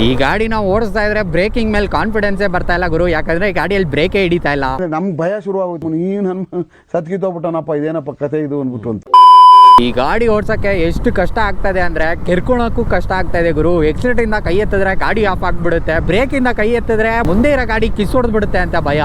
ಈ ಗಾಡಿ ನಾವು ಓಡಿಸ್ತಾ ಇದ್ರೆ ಬ್ರೇಕಿಂಗ್ ಮೇಲೆ ಕಾನ್ಫಿಡೆನ್ಸೇ ಬರ್ತಾ ಇಲ್ಲ ಗುರು. ಯಾಕಂದ್ರೆ ಈ ಗಾಡಿಯಲ್ಲಿ ಬ್ರೇಕೇ ಹಿಡಿತಾ ಇಲ್ಲ. ನಮ್ಗೆ ಭಯ ಶುರು ಆಗುತ್ತೆ, ಈ ನನ್ನ ಸತ್ಕಿತ್ತೋಗ್ಬಿಟ್ಟನಪ್ಪ, ಇದೇನಪ್ಪ ಕತೆ ಇದು ಅಂದ್ಬಿಟ್ಟು ಅಂತ. ಈ ಗಾಡಿ ಓಡ್ಸಕ್ಕೆ ಎಷ್ಟು ಕಷ್ಟ ಆಗ್ತದೆ ಅಂದ್ರೆ ಕೆರ್ಕೊಳಕ್ಕೂ ಕಷ್ಟ ಆಗ್ತಾ ಇದೆ ಗುರು. ಎಕ್ಸಿಲೇಟರ್ ಇಂದ ಕೈ ಎತ್ತಿದ್ರೆ ಗಾಡಿ ಆಫ್ ಆಗ್ಬಿಡುತ್ತೆ, ಬ್ರೇಕ್ ಇಂದ ಕೈ ಎತ್ತಿದ್ರೆ ಮುಂದೆ ಇರೋ ಗಾಡಿ ಕಿಸ್ ಹೊಡೆದ್ಬಿಡುತ್ತೆ ಅಂತ ಭಯ.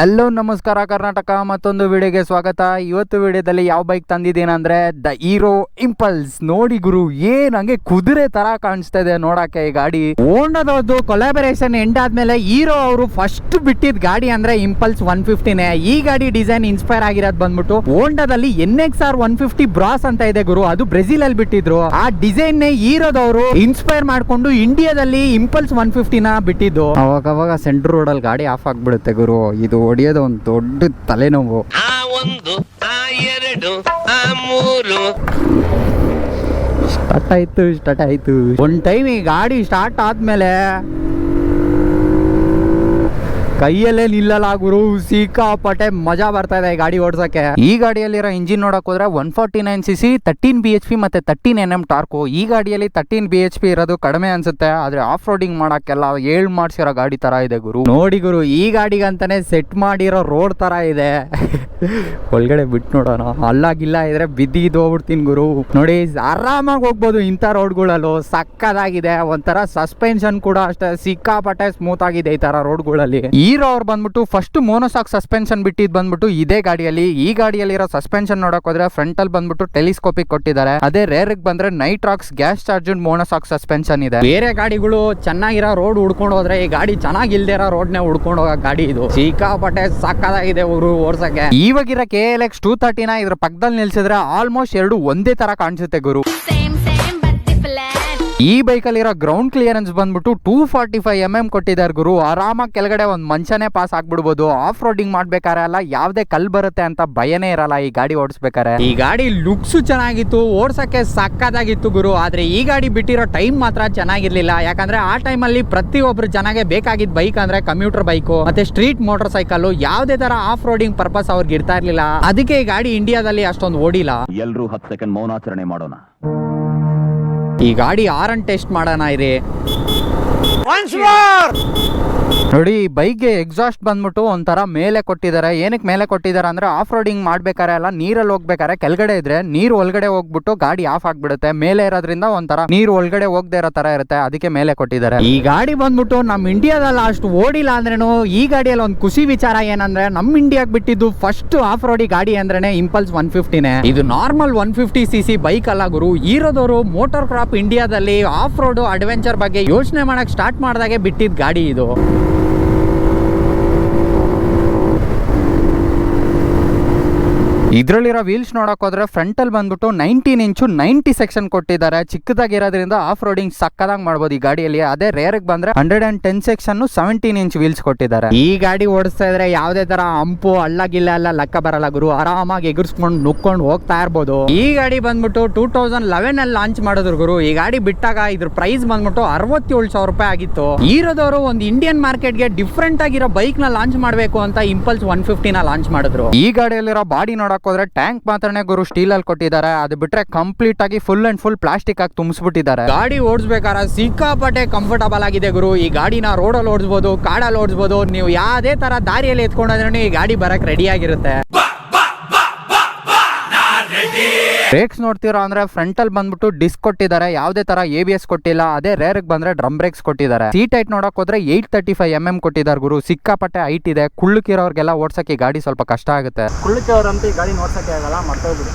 ಹಲೋ ನಮಸ್ಕಾರ ಕರ್ನಾಟಕ, ಮತ್ತೊಂದು ವಿಡಿಯೋಗೆ ಸ್ವಾಗತ. ಇವತ್ತು ವಿಡಿಯೋದಲ್ಲಿ ಯಾವ ಬೈಕ್ ತಂದಿದ್ದೀನಿ ಅಂದ್ರೆ ದ ಹೀರೋ ಇಂಪಲ್ಸ್. ನೋಡಿ ಗುರು, ಏನ್ ಹಂಗೆ ಕುದುರೆ ತರ ಕಾಣಿಸ್ತಾ ಇದೆ ನೋಡಕ್ಕೆ ಈ ಗಾಡಿ. ಹೋಂಡಾದವ್ರದ್ದು ಕೊಲಾಬರೇಷನ್ ಎಂಡ್ ಆದ್ಮೇಲೆ ಹೀರೋ ಅವರು ಫಸ್ಟ್ ಬಿಟ್ಟಿದ್ ಗಾಡಿ ಅಂದ್ರೆ ಇಂಪಲ್ಸ್ 150ನೇ. ಈ ಗಾಡಿ ಡಿಸೈನ್ ಇನ್ಸ್ಪೈರ್ ಆಗಿರೋದು ಬಂದ್ಬಿಟ್ಟು ಹೋಂಡಾದಲ್ಲಿ NXR 150 ಬ್ರಾಸ್ ಅಂತ ಇದೆ ಗುರು. ಅದು ಬ್ರೆಜಿಲ್ ಅಲ್ಲಿ ಬಿಟ್ಟಿದ್ರು. ಆ ಡಿಸೈನ್ ನೇ ಹೀರೋದವರು ಇನ್ಸ್ಪೈರ್ ಮಾಡ್ಕೊಂಡು ಇಂಡಿಯಾದಲ್ಲಿ ಇಂಪಲ್ಸ್ 150ನ ಬಿಟ್ಟಿದ್ದು. ಅವಾಗ ಸೆಂಟ್ರ್ ರೋಡ್ ಅಲ್ಲಿ ಗಾಡಿ ಆಫ್ ಆಗ್ಬಿಡುತ್ತೆ ಗುರು. ಇದು ಹೊಡಿಯೋದು ಒಂದು ದೊಡ್ಡ ತಲೆನೋವು. ಸ್ಟಾರ್ಟ್ ಆಯ್ತು ಒಂದ್ ಟೈಮ್ ಈ ಗಾಡಿ ಸ್ಟಾರ್ಟ್ ಆದ್ಮೇಲೆ ಕೈಯಲ್ಲೇ ನಿಲ್ಲಲ್ಲ ಗುರು. ಸಿಕ್ಕಾಪಟ್ಟೆ ಮಜಾ ಬರ್ತಾ ಇದೆ ಈ ಗಾಡಿ ಓಡ್ಸಕ್ಕೆ. ಈ ಗಾಡಿಯಲ್ಲಿರೋ ಇಂಜಿನ್ ನೋಡಕ್ ಹೋದ್ರೆ 149cc 13 bhp ಮತ್ತೆ 13 Nm ಟಾರ್ಕು. ಈ ಗಾಡಿಯಲ್ಲಿ 13 bhp ಇರೋದು ಕಡಿಮೆ ಅನ್ಸುತ್ತೆ, ಆದ್ರೆ ಆಫ್ ರೋಡಿಂಗ್ ಮಾಡಕ್ಕೆಲ್ಲ ಮಾಡ್ಸಿರೋ ಗಾಡಿ ತರ ಇದೆ ಗುರು. ನೋಡಿ ಗುರು, ಈ ಗಾಡಿಗಂತಾನೆ ಸೆಟ್ ಮಾಡಿರೋ ರೋಡ್ ತರ ಇದೆ. ಒಳಗಡೆ ಬಿಟ್ಟು ನೋಡೋಣ. ಅಲ್ಲಾಗಿಲ್ಲ ಇದ್ರೆ ಬಿದ್ದು ಹೋಗ್ಬಿಡ್ತೀನಿ ಗುರು. ನೋಡಿ, ಆರಾಮಾಗಿ ಹೋಗ್ಬೋದು ಇಂಥ ರೋಡ್ಗಳಲ್ಲೂ. ಸಕ್ಕದಾಗಿದೆ. ಒಂಥರ ಸಸ್ಪೆನ್ಷನ್ ಕೂಡ ಅಷ್ಟೇ ಸಿಕ್ಕಾಪಟ್ಟೆ ಸ್ಮೂತ್ ಆಗಿದೆ ಈ ತರ ರೋಡ್ಗಳಲ್ಲಿ. ಹೀರೋ ಅವ್ರು ಬಂದ್ಬಿಟ್ಟು ಫಸ್ಟ್ ಮೋನೋಸಾಕ್ ಸಸ್ಪೆನ್ಷನ್ ಬಿಟ್ಟಿದ್ ಬಂದ್ಬಿಟ್ಟು ಇದೇ ಗಾಡಿಯಲ್ಲಿ. ಈ ಗಾಡಿಯಲ್ಲಿರೋ ಸಸ್ಪೆನ್ಷನ್ ನೋಡಕ್ ಹೋದ್ರೆ ಫ್ರಂಟ್ ಅಲ್ಲಿ ಬಂದ್ಬಿಟ್ಟು ಟೆಲಿಸ್ಕೋಪಿಕ್ ಕೊಟ್ಟಿದ್ದಾರೆ. ಅದೇ ರೇರ್ ಬಂದ್ರೆ ನೈಟ್ರಾಕ್ಸ್ ಗ್ಯಾಸ್ ಚಾರ್ಜ್ ಮೋನೋಸಾಕ್ ಸಸ್ಪೆನ್ಷನ್ ಇದೆ. ಬೇರೆ ಗಾಡಿಗಳು ಚೆನ್ನಾಗಿರೋ ರೋಡ್ ಹುಡ್ಕೊಂಡು ಹೋದ್ರೆ ಈ ಗಾಡಿ ಚೆನ್ನಾಗಿಲ್ದೇ ಇರೋ ರೋಡ್ ನೇ ಹುಡ್ಕೊಂಡು ಹೋಗೋ ಗಾಡಿ ಇದು. ಸಿಕ್ಕಾಪಟ್ಟೆ ಸಾಕಾಗಿದೆ ಊರು ಓಡ್ಸಕ್ಕೆ. ಇವಾಗಿರೋ KLX 230ನ ಇದ್ರ ಪಕ್ಕದಲ್ಲಿ ನಿಲ್ಸಿದ್ರೆ ಆಲ್ಮೋಸ್ಟ್ ಎರಡು ಒಂದೇ ತರ ಕಾಣಿಸುತ್ತೆ ಗುರು. ಈ ಬೈಕಲ್ಲಿರೋ ಗ್ರೌಂಡ್ ಕ್ಲಿಯರೆನ್ಸ್ ಬಂದ್ಬಿಟ್ಟು 245 mm ಕೊಟ್ಟಿದ್ದಾರೆ ಗುರು. ಆರಾಮಾಗಿ ಕೆಳಗಡೆ ಒಂದ್ ಮನುಷ್ಯನೇ ಪಾಸ್ ಆಗ್ಬಿಡ್ಬೋದು. ಆಫ್ ರೋಡಿಂಗ್ ಮಾಡ್ಬೇಕಾರೆ ಅಲ್ಲ ಯಾವ್ದೇ ಕಲ್ ಬರುತ್ತೆ ಅಂತ ಭಯನೇ ಇರಲ್ಲ ಈ ಗಾಡಿ ಓಡಿಸ್ಬೇಕಾರೆ. ಈ ಗಾಡಿ ಲುಕ್ಸ್ ಚೆನ್ನಾಗಿತ್ತು, ಓಡ್ಸಕ್ಕೆ ಸಕ್ಕದಾಗಿತ್ತು ಗುರು. ಆದ್ರೆ ಈ ಗಾಡಿ ಬಿಟ್ಟಿರೋ ಟೈಮ್ ಮಾತ್ರ ಚೆನ್ನಾಗಿರ್ಲಿಲ್ಲ. ಯಾಕಂದ್ರೆ ಆ ಟೈಮಲ್ಲಿ ಪ್ರತಿಯೊಬ್ರು ಚೆನ್ನಾಗೆ ಬೇಕಾಗಿದ್ದ ಬೈಕ್ ಅಂದ್ರೆ ಕಮ್ಯೂಟರ್ ಬೈಕ್ ಮತ್ತೆ ಸ್ಟ್ರೀಟ್ ಮೋಟರ್ ಸೈಕಲ್. ಯಾವ್ದೇ ತರ ಆಫ್ ರೋಡಿಂಗ್ ಪರ್ಪಸ್ ಅವ್ರಿಗೆ ಇರ್ತಾ ಇರ್ಲಿಲ್ಲ. ಅದಕ್ಕೆ ಈ ಗಾಡಿ ಇಂಡಿಯಾದಲ್ಲಿ ಅಷ್ಟೊಂದು ಓಡಿಲ್ಲ. ಎಲ್ರೂ 10 ಸೆಕೆಂಡ್ ಮೌನಾಚರಣೆ ಮಾಡೋಣ. ಈ ಗಾಡಿ ಆರನ್ ಟೆಸ್ಟ್ ಮಾಡೋಣ ಇರಿ. ನೋಡಿ, ಬೈಕ್ಗೆ ಎಕ್ಸಾಸ್ಟ್ ಬಂದ್ಬಿಟ್ಟು ಒಂಥರ ಮೇಲೆ ಕೊಟ್ಟಿದ್ದಾರೆ. ಏನಕ್ಕೆ ಮೇಲೆ ಕೊಟ್ಟಿದ್ದಾರೆ ಅಂದ್ರೆ ಆಫ್ ರೋಡಿಂಗ್ ಮಾಡ್ಬೇಕಾರೆ ಅಲ್ಲ, ನೀರಲ್ಲಿ ಹೋಗ್ಬೇಕಾರೆ ಕೆಳಗಡೆ ಇದ್ರೆ ನೀರು ಒಳಗಡೆ ಹೋಗ್ಬಿಟ್ಟು ಗಾಡಿ ಆಫ್ ಆಗ್ಬಿಡುತ್ತೆ. ಮೇಲೆ ಇರೋದ್ರಿಂದ ಒಂಥರ ನೀರು ಒಳಗಡೆ ಹೋಗದೆ ಇರೋ ತರ ಇರುತ್ತೆ, ಅದಕ್ಕೆ ಮೇಲೆ ಕೊಟ್ಟಿದ್ದಾರೆ. ಈ ಗಾಡಿ ಬಂದ್ಬಿಟ್ಟು ನಮ್ ಇಂಡಿಯಾದಲ್ಲಿ ಅಷ್ಟು ಓಡಿಲ್ಲ ಅಂದ್ರೇನು ಈ ಗಾಡಿಯಲ್ಲಿ ಒಂದು ಖುಷಿ ವಿಚಾರ ಏನಂದ್ರೆ ನಮ್ ಇಂಡಿಯಾಗ್ ಬಿಟ್ಟಿದ್ದು ಫಸ್ಟ್ ಆಫ್ ರೋಡಿ ಗಾಡಿ ಅಂದ್ರೇನೆ ಇಂಪಲ್ಸ್ 150ನೇ. ಇದು ನಾರ್ಮಲ್ 150cc ಬೈಕ್ ಅಲ್ಲ ಗುರು. ಹೀರೋದವರು ಮೋಟಾರ್ ಕ್ರಾಪ್ ಇಂಡಿಯಾದಲ್ಲಿ ಆಫ್ ರೋಡ್ ಅಡ್ವೆಂಚರ್ ಬಗ್ಗೆ ಯೋಚನೆ ಮಾಡಕ್ ಸ್ಟಾರ್ಟ್ ಮಾಡಿದಾಗೆ ಬಿಟ್ಟಿದ್ ಗಾಡಿ ಇದು. ಇದ್ರಲ್ಲಿರೋ ವೀಲ್ಸ್ ನೋಡಕ್ ಹೋದ್ರೆ ಫ್ರಂಟ್ ಅಲ್ಲಿ ಬಂದ್ಬಿಟ್ಟು 19 ಇಂಚು 90 ಸೆಕ್ಷನ್ ಕೊಟ್ಟಿದ್ದಾರೆ. ಚಿಕ್ಕದಾಗಿರೋದ್ರಿಂದ ಆಫ್ ರೋಡಿಂಗ್ ಸಕ್ಕದಾಗಿ ಮಾಡ್ಬೋದು ಈ ಗಾಡಿಯಲ್ಲಿ. ಅದೇ ರೇರ್ ಬಂದ್ರೆ 110 ಸೆಕ್ಷನ್ 17 ಇಂಚ್ ವೀಲ್ಸ್ ಕೊಟ್ಟಿದ್ದಾರೆ. ಈ ಗಾಡಿ ಓಡಿಸ್ತಾ ಇದ್ರೆ ಯಾವ್ದೇ ತರ ಹಂಪು ಹಳ್ಳಗಿಲ್ಲ ಎಲ್ಲ ಲೆಕ್ಕ ಬರಲ್ಲ ಗುರು. ಆರಾಮಾಗಿ ಎಗರ್ಸ್ಕೊಂಡು ನುಕ್ಕೊಂಡು ಹೋಗ್ತಾ ಇರ್ಬೋದು. ಈ ಗಾಡಿ ಬಂದ್ಬಿಟ್ಟು 2011 ಅಲ್ಲಿ ಲಾಂಚ್ ಮಾಡಿದ್ರು ಗುರು. ಈ ಗಾಡಿ ಬಿಟ್ಟಾಗ ಇದ್ರ ಪ್ರೈಸ್ ಬಂದ್ಬಿಟ್ಟು 67,000 ರೂಪಾಯಿ ಆಗಿತ್ತು. ಹೀರೋದವರು ಒಂದು ಇಂಡಿಯನ್ ಮಾರ್ಕೆಟ್ ಗೆ ಡಿಫ್ರೆಂಟ್ ಆಗಿರೋ ಬೈಕ್ ನ ಲಾಂಚ್ ಮಾಡಬೇಕು ಅಂತ ಇಂಪಲ್ಸ್ 150ನ ಲಾಂಚ್ ಮಾಡಿದ್ರು. ಈ ಗಾಡಿಯಲ್ಲಿರೋ ಬಾಡಿ ನೋಡಕ್ ಹೋದ್ರೆ ಟ್ಯಾಂಕ್ ಮಾತ್ರನೇ ಗುರು ಸ್ಟೀಲ್ ಅಲ್ಲಿ ಕೊಟ್ಟಿದ್ದಾರೆ. ಅದು ಬಿಟ್ರೆ ಕಂಪ್ಲೀಟ್ ಆಗಿ ಫುಲ್ ಅಂಡ್ ಫುಲ್ ಪ್ಲಾಸ್ಟಿಕ್ ಆಗಿ ತುಂಬಿಸ್ಬಿಟ್ಟಿದ್ದಾರೆ. ಗಾಡಿ ಓಡಿಸ್ಬೇಕಾದ್ರೆ ಸಿಕ್ಕಾಪಟ್ಟೆ ಕಂಫರ್ಟಬಲ್ ಆಗಿದೆ ಗುರು. ಈ ಗಾಡಿನ ರೋಡಲ್ಲಿ ಓಡಿಸಬಹುದು, ಕಾಡಲ್ಲಿ ಓಡಿಸಬಹುದು. ನೀವು ಯಾವ್ದೇ ತರ ದಾರಿಯಲ್ಲಿ ಎತ್ಕೊಂಡ್ರೆ ಈ ಗಾಡಿ ಬರಕ್ ರೆಡಿ ಆಗಿರುತ್ತೆ. ಬ್ರೇಕ್ಸ್ ನೋಡ್ತೀರಾ ಅಂದ್ರೆ ಫ್ರಂಟ್ ಅಲ್ಲಿ ಬಂದ್ಬಿಟ್ಟು ಡಿಸ್ಕ್ ಕೊಟ್ಟಿದ್ದಾರೆ. ಯಾವ್ದೇ ತರ ABS ಕೊಟ್ಟಿಲ್ಲ. ಅದೇ ರೇರ್ ಬಂದ್ರೆ ಡ್ರಮ್ ಬ್ರೇಕ್ಸ್ ಕೊಟ್ಟಿದ್ದಾರೆ. ಸೀಟ್ ಹೈಟ್ ನೋಡಕ್ ಹೋದ್ರೆ 835 mm ಕೊಟ್ಟಿದ್ದಾರೆ ಗುರು. ಸಿಕ್ಕಾಪಟ್ಟೆ ಹೈಟ್ ಇದೆ. ಕುಳ್ಳಕ್ಕಿರೋರ್ಗೆಲ್ಲ ಓಡ್ಸಕ್ಕೆ ಗಾಡಿ ಸ್ವಲ್ಪ ಕಷ್ಟ ಆಗುತ್ತೆ. ಕುಳ್ಳಕ್ಕಿರೋರಂತ ಈ ಗಾಡಿ ನೋಡ್ಸಕ್ಕೆ ಆಗಲ್ಲ, ಮರ್ತೋಗ್ಬಿಡಿ.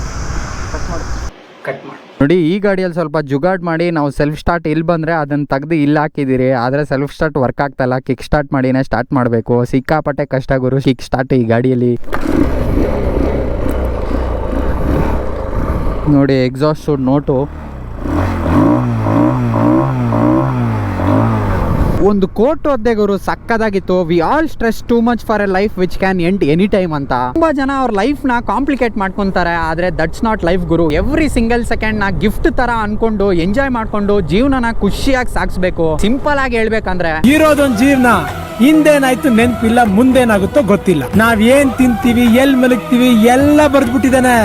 ಕಟ್ ಮಾಡಿ ನೋಡಿ, ಈ ಗಾಡಿಯಲ್ಲಿ ಸ್ವಲ್ಪ ಜುಗಾಡ್ ಮಾಡಿ ನಾವು ಸೆಲ್ಫ್ ಸ್ಟಾರ್ಟ್ ಇಲ್ಲಿ ಬಂದ್ರೆ ಅದನ್ನ ತೆಗೆದು ಇಲ್ಲಿ ಹಾಕಿದಿರಿ. ಆದ್ರೆ ಸೆಲ್ಫ್ ಸ್ಟಾರ್ಟ್ ವರ್ಕ್ ಆಗ್ತಾ ಇಲ್ಲ. ಕಿಕ್ ಸ್ಟಾರ್ಟ್ ಮಾಡಿನೇ ಸ್ಟಾರ್ಟ್ ಮಾಡಬೇಕು. ಸಿಕ್ಕಾಪಟ್ಟೆ ಕಷ್ಟ ಗುರು ಕಿಕ್ ಸ್ಟಾರ್ಟ್ ಈ ಗಾಡಿಯಲ್ಲಿ. ನೋಡಿ, ಎಕ್ಸಾಸ್ಟ್ ನೋಟು. ಒಂದು ಕೋಟ್ ಓದ್ದೆ ಗುರು, ಸಕ್ಕದಾಗಿತ್ತು. We all stress too much for a life which can end any time ಅಂತ. ತುಂಬಾ ಜನ ಅವ್ರ ಲೈಫ್ ನ ಕಾಂಪ್ಲಿಕೇಟ್ ಮಾಡ್ಕೊಂತಾರೆ. ಆದ್ರೆ ದಟ್ಸ್ ನಾಟ್ ಲೈಫ್ ಗುರು. ಎವ್ರಿ ಸಿಂಗಲ್ ಸೆಕೆಂಡ್ ನ ಗಿಫ್ಟ್ ತರ ಅನ್ಕೊಂಡು ಎಂಜಾಯ್ ಮಾಡ್ಕೊಂಡು ಜೀವನನ ಖುಷಿಯಾಗಿ ಸಾಗಿಸ್ಬೇಕು. ಸಿಂಪಲ್ ಆಗಿ ಹೇಳ್ಬೇಕಂದ್ರೆ ಇರೋದೊಂದು ಜೀವನ. ಹಿಂದೇನಾಯ್ತು ನೆನ್ಪಿಲ್ಲ, ಮುಂದೇನಾಗುತ್ತೋ ಗೊತ್ತಿಲ್ಲ. ನಾವ್ ಏನ್ ತಿಂತೀವಿ, ಎಲ್ ಮಲಗ್ತೀವಿ ಎಲ್ಲ ಬರ್ದ್ಬಿಟ್ಟಿದಾನೆ.